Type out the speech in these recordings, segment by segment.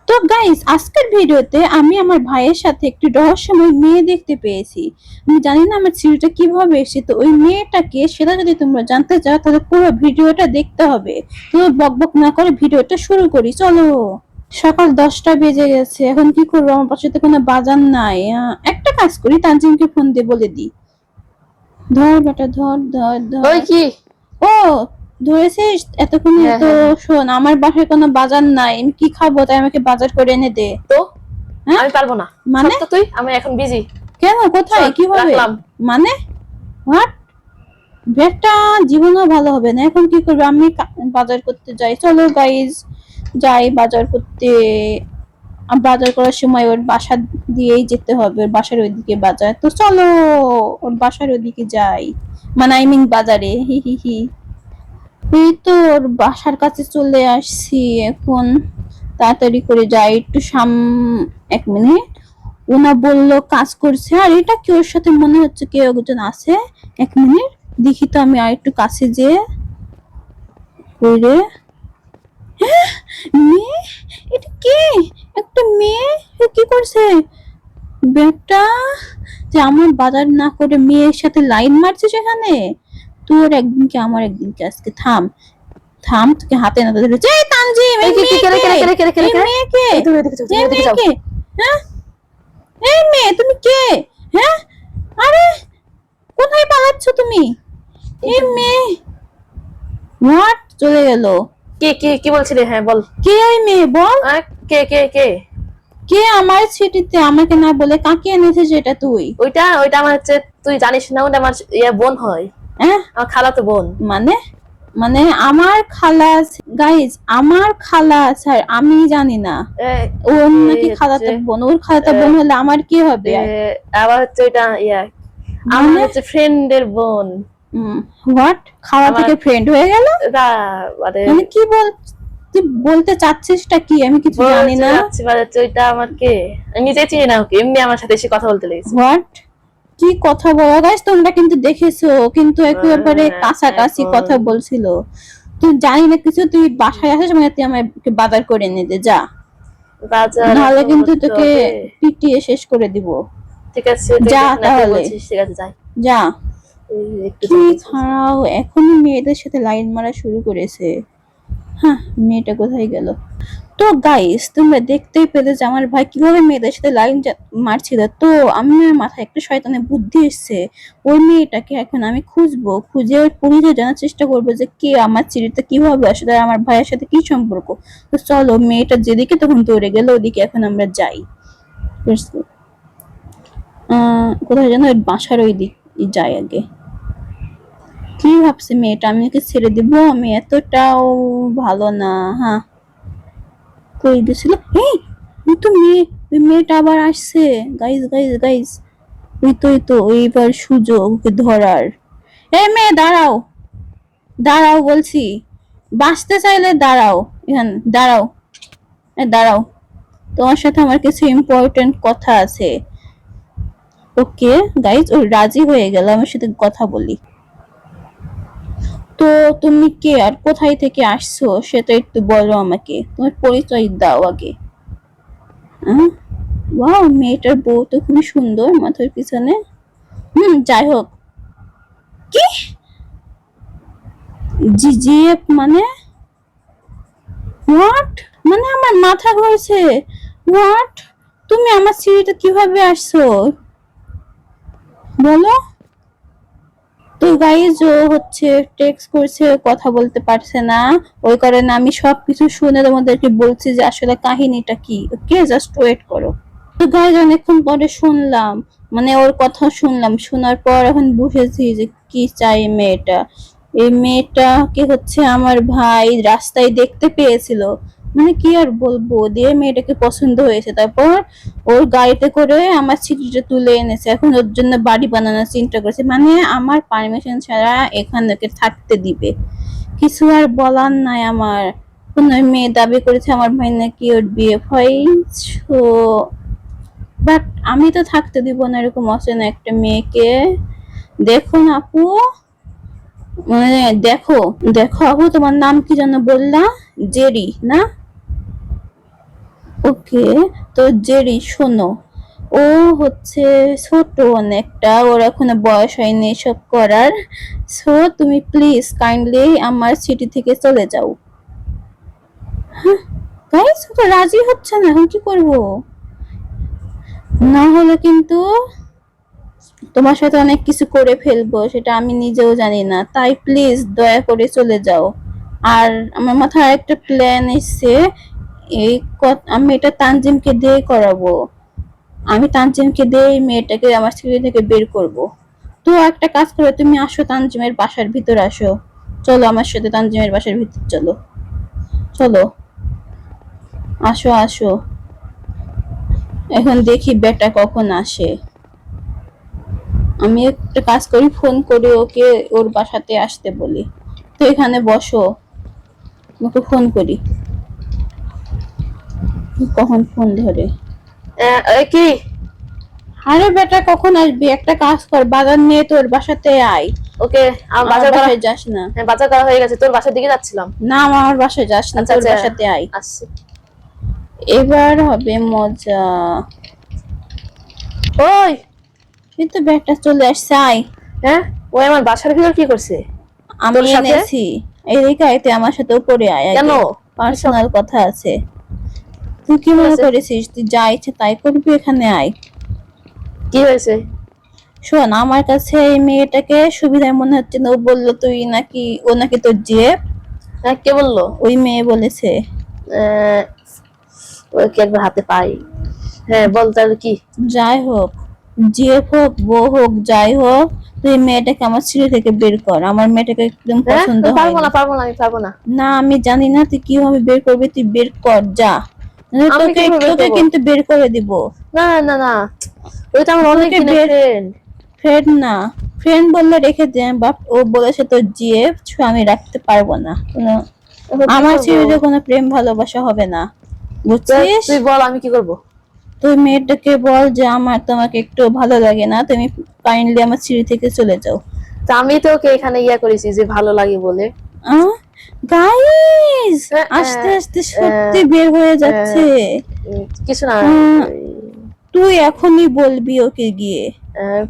তো গাইস, আজকের ভিডিওতে আমি আমার ভাইয়ের সাথে একটি রহস্যময় মেয়ে দেখতে পেয়েছি। আমি জানি না আমার সিঁড়িটা কিভাবে এসেছে, তো ওই মেয়েটাকে সেটা যদি তোমরা জানতে চাও তাহলে পুরো ভিডিওটা দেখতে হবে। তো বকবক না করে ভিডিওটা শুরু করি, চলো। সকাল 10টা বেজে গেছে, এখন কি করবো? আমার পাশে তো কোনো বাজার নাই। একটা কাজ করি, তানজিমকে ফোন দিয়ে বলে দিই। ধর বেটা, ধর ধর ধর। ওই কি? ও, ধরেছিস এতক্ষণে? হ্যাঁ, তো হ্যাঁ, হ্যাঁ। শোন, আমার বাসায় কোনো বাজার নাই, আমি কি খাবো? তাই আমাকে বাজার করে এনে দে। তো হ্যাঁ? আমি পারবো না। মানে? সব তো তুই, আমি এখন বিজি। কেন? কোথায়? চল, কিভাবে? রাখলাম। মানে হোয়াট? ব্যাগটা জীবনেও ভালো হবে না। এখন কি করবে? আমি বাজার করতে যাই। চলো গাইজ, যাই বাজার করতে। বাজার করার সময় ওর বাসা দিয়েই যেতে হবে, ওর বাসার ওইদিকে বাজার। তো চলো ওর বাসার ওইদিকে যাই, মানে আই মিন বাজারে। হি হি হি। এই তো ওর বাসার কাছে চলে আসছি। এখন তাড়াতাড়ি করে যাই, একটু 1 মিনিট। ওনা বলল কাজ করছে, আর এটা কি? ওর সাথে মনে হচ্ছে কেউ একজন আছে। 1 মিনিট, দেখি তো আমি আর একটু কাছে যে করে। মেয়ে? এটা কে? একটা মেয়ে? কি করছে বেটা? যে আমার বাজার না করে মেয়ের সাথে লাইন মারছে সেখানে। তোর একদিনকে আমার একদিনকে, আজকে থাম থাম, তোকে হাতে নাতে ধরেছে। এই তানজিম, এই মেয়ে কে? এই মেয়ে কে? তুমি এদিকে যাও, তুমি এই এদিকে মেয়ে যাও। কে? হ্যাঁ, এই মেয়ে তুমি কে? হ্যাঁ, আরে কোথায় পালাচ্ছ তুমি? এই মেয়ে হোয়াট? চলে গেল। কে কে কি বলছিলি? হ্যাঁ বল। কে ওই মেয়ে? বল। কে কে কে? কে আমার সিটিতে আমাকে না বলে কাকে এনেছে সেটা তুই? ওইটা ওইটা আমার হচ্ছে, তুই জানিস না, ওটা আমার বোন হয়। হ্যাঁ, আমার খালাতো বোন। মানে মানে আমার খালা? গাইজ, আমার খালা স্যার, আমি জানি না। ওর নাকি খালাতো বোন? ওর খালাতো বোন হলে আমার কি হবে? আবার হচ্ছে ওইটা আমার মানে হচ্ছে ফ্রেন্ডের বোন। হোয়াট? খালা থেকে ফ্রেন্ড হয়ে গেল? মানে মানে কি তুই বলতে চাচ্ছিসটা কি? আমি কিছু জানি না। ওইটা আমাকে আমি নিজে চিনি না ওকে, এমনি আমার সাথে এসে কথা বলতে লেগেছে। হোয়াট? কি কথা বলা? গাইস, তোমরা কিন্তু দেখেছো, কিন্তু একেবারে কাছাকাছি কথা বলছিল। তুই জানি না কিছু, তুই বাসায় আসিস, মানে তুই আমাকে বাজার করে এনে দে, যা। বাজার নাহলে এখন কিন্তু করতে তোকে হবে। পিটিয়ে শেষ করে দিব। ঠিক আছে, তুই যা যখন এত তাহলে, বলছিস, ঠিক আছে যাই। যা। একটু কি যাইতেছি। খারাপ, এখনই মেয়েদের সাথে লাইন মারা শুরু করেছে। হ্যাঁ, মেয়েটা কোথায় গেল? তো গাইস, তোমরা দেখতেই পেলে যে আমার ভাই কিভাবে মেয়েদের সাথে লাইন মারছিল। তো আমার মাথায় একটা শয়তানের বুদ্ধি এসছে। ওই মেয়েটাকে এখন আমি খুঁজবো, খুঁজে ওর পরিচয় জানার চেষ্টা করবো যে কে আমার চিঠিটা কিভাবে আসলে, আর আমার ভাইয়ের সাথে কি সম্পর্ক। তো চলো, মেয়েটা যেদিকে তখন দৌড়ে গেল ওদিকে এখন আমরা যাই। কোথায় যেন ওই বাসার ওই দিক যাই আগে। কি ভাবছে মেয়েটা, আমি ওকে ছেড়ে দিব? আমি এতটাও ভালো না। হ্যাঁ, কই গেছিল? এই, ওই তো মেয়ে, ওই মেয়েটা আবার আসছে। গাইস গাইস গাইস, ওই তো এইবার সুযোগ ওকে ধরার। এ মেয়ে, দাঁড়াও, দাঁড়াও বলছি। বাঁচতে চাইলে দাঁড়াও, এখানে দাঁড়াও। দাঁড়াও, তোমার সাথে আমার কিছু ইম্পর্টেন্ট কথা আছে। ওকে গাইস, ও রাজি হয়ে গেল আমার সাথে কথা বলি। তো তুমি কে আর কোথায় থেকে আসছো সেটা একটু বলো আমাকে, তোমার পরিচয় দাও আগে। ওয়াও, মেয়েটার বউ তো খুবই সুন্দর, মাথার পিছনে। যাই হোক। কি? জিজিএফ মানে? হোয়াট? মানে আমার মাথা ঘুরছে। হোয়াট? তুমি আমার সিঁড়িতে কিভাবে আসছো বলো? তো গাইজ, ও হচ্ছে টেক্সট করছে, কথা বলতে পারছে না। ওই কারণে আমি সবকিছু শুনে তোমাদেরকে বলছি যে আসলে কাহিনীটা কি। ওকে, জাস্ট ওয়েট করো। তো গাইজ, অনেকক্ষণ পরে শুনলাম, মানে ওর কথা শুনলাম, শোনার পর এখন বুঝেছি যে কি চাই মেয়েটা। এই মেয়েটাকে হচ্ছে আমার ভাই রাস্তায় দেখতে পেয়েছিল। মানে কি আর বলবো, দিয়ে মেয়েটাকে পছন্দ হয়েছে, তারপর ওর গাড়িতে করে আমার চিঠিটা তুলে এনেছে। এখন ওর জন্য বাড়ি বানানোর চিন্তা করছে, মানে আমার পারমিশন ছাড়া এখানে ওকে থাকতে দিবে? কিছু আর বলার নাই আমার। কোন মেয়ে দাবি করেছে আমার ভাই নাকি ওর বিয়ে হয়। বাট আমি তো থাকতে দিব না এরকম অচেনা একটা মেয়েকে। দেখুন আপু, মানে দেখো, দেখো আপু, তোমার নাম কি যেন বললা? জেরি না? ওকে, তো জেরি শোনো, ও হচ্ছে ছোট অনেকটা, ওর এখনো বয়স হয়নি এসব করার। সো তুমি প্লিজ কাইন্ডলি আমার সিটি থেকে চলে যাও। গাইস ও তো রাজি হচ্ছে না, এখন কি করব? না হলে কিন্তু তোমার সাথে অনেক কিছু করে ফেলবো, সেটা আমি নিজেও জানি না, তাই প্লিজ দয়া করে চলে যাও। আর আমার মাথায় একটা প্ল্যান এসছে, আমি এটা তানজিমকে দিয়ে করাবো। আমি তানজিমকে দিয়ে এই মেয়েটাকে আমার সিঁড়ি থেকে বের করব। তো একটা কাজ করো, তুমি আসো তানজিমের বাসার ভিতর আসো। চলো আমার সাথে তানজিমের বাসার ভিতর চলো। চলো, আসো আসো। এখন দেখি বেটা কখন আসে। আমি একটা কাজ করি, ফোন করে ওকে ওর বাসাতে আসতে বলি। তো এখানে বসো, ওকে ফোন করি। কখন ফোন ধরে? কি? আরে বেটা কখন আসবি? একটা কাজ কর, বাজার নিয়ে তোর বাসাতে আয়। ওকে, আমার আমার বাজার করা, বাসায় যাস না। হ্যাঁ বাজার করা হয়ে গেছে, তোর বাসার দিকে যাচ্ছিলাম। না, আমার বাসায় যাস না, আচ্ছা তোর আচ্ছা, বাসাতে আয়। আসছি। এবার হবে মজা। ওই, কিন্তু বেটা চলে আসছে, আয়। হ্যাঁ, ওই আমার বাসার ভিতর কি করছে? আমি তোর সাথে? এনেছি। এইদিকে আইতে, আমার সাথে উপরে আয়। কেন? পার্সোনাল কথা আছে। তুই কি মনে হয়েছে? করেছিস তুই যা ইচ্ছে তাই করবি? এখানে আয়। কি হয়েছে? শোন, আমার কাছে এই মেয়েটাকে সুবিধায় মনে হচ্ছে না। ও বললো তুই নাকি, ও নাকি তোর জিএফ। হ্যাঁ, কে বললো? ওই মেয়ে বলেছে। আহ, ওকে একবার হাতে পাই। হ্যাঁ, বল তাহলে কি? যাই হোক, জিএফ হোক বউ হোক যাই হোক, তুই মেয়েটাকে আমার সিঁড়ি থেকে বের কর। আমার মেয়েটাকে একদম হ্যাঁ, পছন্দ পারবো হয়নি। না, পারবো না, আমি পারবো না। না, আমি জানি না তুই কিভাবে বের করবি, তুই বের কর যা। নাহলে আমি তোকে কিভাবে বের তোকে করবো? কিন্তু বের করে দিব। না না না, ওই তো আমার অনেক তোকে দিনের ফ্রেন্ড। ফ্রেন্ড না, ফ্রেন্ড বললে রেখে দে, বাট ও বলেছে তোর জিএফ, আমি রাখতে পারবো না। আমার ছেড়ে কোনো প্রেম ভালোবাসা হবে না, বুঝছিস? তুই বল আমি কি করবো? তুই মেয়েটাকে বল যে আমার তোমাকে একটু ভালো লাগে না, তুমি কাইন্ডলি আমার সিঁড়ি থেকে চলে যাও। তা আমি তো ওকে এখানে করেছি যে ভালো লাগে বলে। গাইস, আস্তে আস্তে সত্যি বের হয়ে যাচ্ছে। কিছু না। তুই এখনই বলবি ওকে গিয়ে, আহ,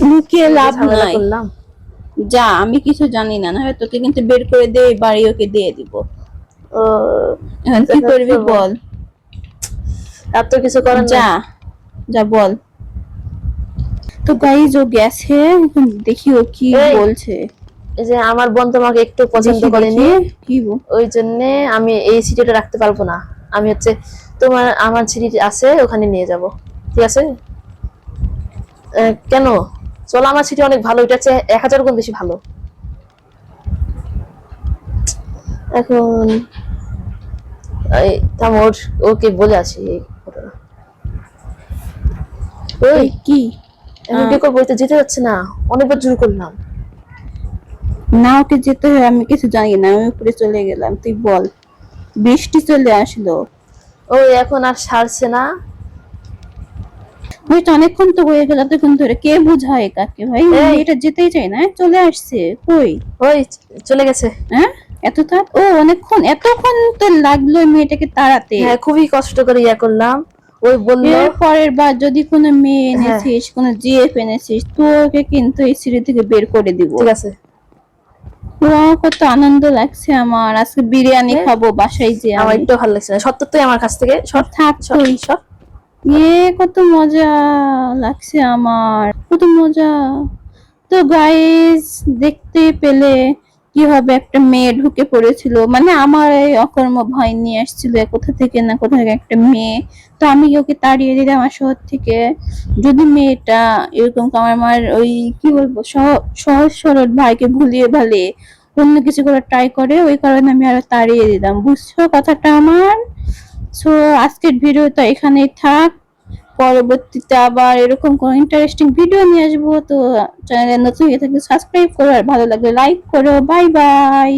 লুকিয়ে লাভ ঝামেলা নাই। করলাম। যা, আমি কিছু জানি না, না হয় তোকে কিন্তু বের করে দিয়ে এই বাড়ি ওকে দিয়ে দিব। ও, এখন কি করবি বল? এত কিছু করার যা, যা বল। তো গাইজ ও গেছে, এখন দেখি ও কি এই, বলছে। এই যে আমার বোন তোমাকে একটু পছন্দ দেখি, করেনি, কি ওই জন্য আমি এই সিটিটা রাখতে পারবো না। আমি হচ্ছে তোমার, আমার সিটি আছে ওখানে নিয়ে যাব, ঠিক আছে? কেন? চলো, আমার সিটি অনেক ভালো, এটা হচ্ছে 1000 গুণ বেশি ভালো। এখন এই থামোর, ওকে বলে আসি এই ঘটনা। ওই কি? এখন কি করবো? এটা যেতে যাচ্ছে না, অনেকবার জোর করলাম। না, ওকে যেতে হয়, আমি কিছু জানি না, আমি উপরে চলে গেলাম, তুই বল। বৃষ্টি চলে আসলো। ওই এখন আর ছাড়ছে না। ওই তো অনেকক্ষণ তো হয়ে গেল, এতক্ষণ ধরে কে বুঝায় কাকে ভাই? এটা যেতেই চাই না, চলে আসছে কই? ওই চলে গেছে। হ্যাঁ, এত তাড়া? ও অনেকক্ষণ, এতক্ষণ তো লাগলো মেয়েটাকে তাড়াতে। হ্যাঁ, খুবই কষ্ট করে করলাম। ওই বললো এর পরের বার যদি কোনো মেয়ে এনেছিস, কোনো জিএফ এনেছিস, তোকে কিন্তু এই সিঁড়ি থেকে বের করে দিব। ঠিক আছে। কত আনন্দ লাগছে আমার, আজকে বিরিয়ানি খাবো বাসায় যে। আমার একটু ভালো লাগছে না, সত্য তুই আমার কাছ থেকে সব থাক তুই। সব। কত মজা লাগছে আমার, কত মজা। তো গাইস, দেখতে পেলে কিভাবে একটা মেয়ে ঢুকে পড়েছিল, মানে আমার এই অকর্ম ভাই নিয়ে আসছিল কোথা থেকে না কোথা থেকে একটা মেয়ে। তো আমি ওকে তাড়িয়ে দিলাম আমার শহর থেকে। যদি মেয়েটা এরকম আমার ওই কি বলবো, সহজ সরল ভাইকে ভুলিয়ে ভালে অন্য কিছু করে ট্রাই করে, ওই কারণে আমি আরো তাড়িয়ে দিলাম, বুঝছো কথাটা আমার? সো আজকের ভিডিওটা এখানেই থাক। পরবর্তীতে আবার এরকম কোন ইন্টারেস্টিং ভিডিও নিয়ে আসবো। তো চ্যানেলে নতুন হয়ে থাকলে সাবস্ক্রাইব করো, আর ভালো লাগলে লাইক করো। Bye bye.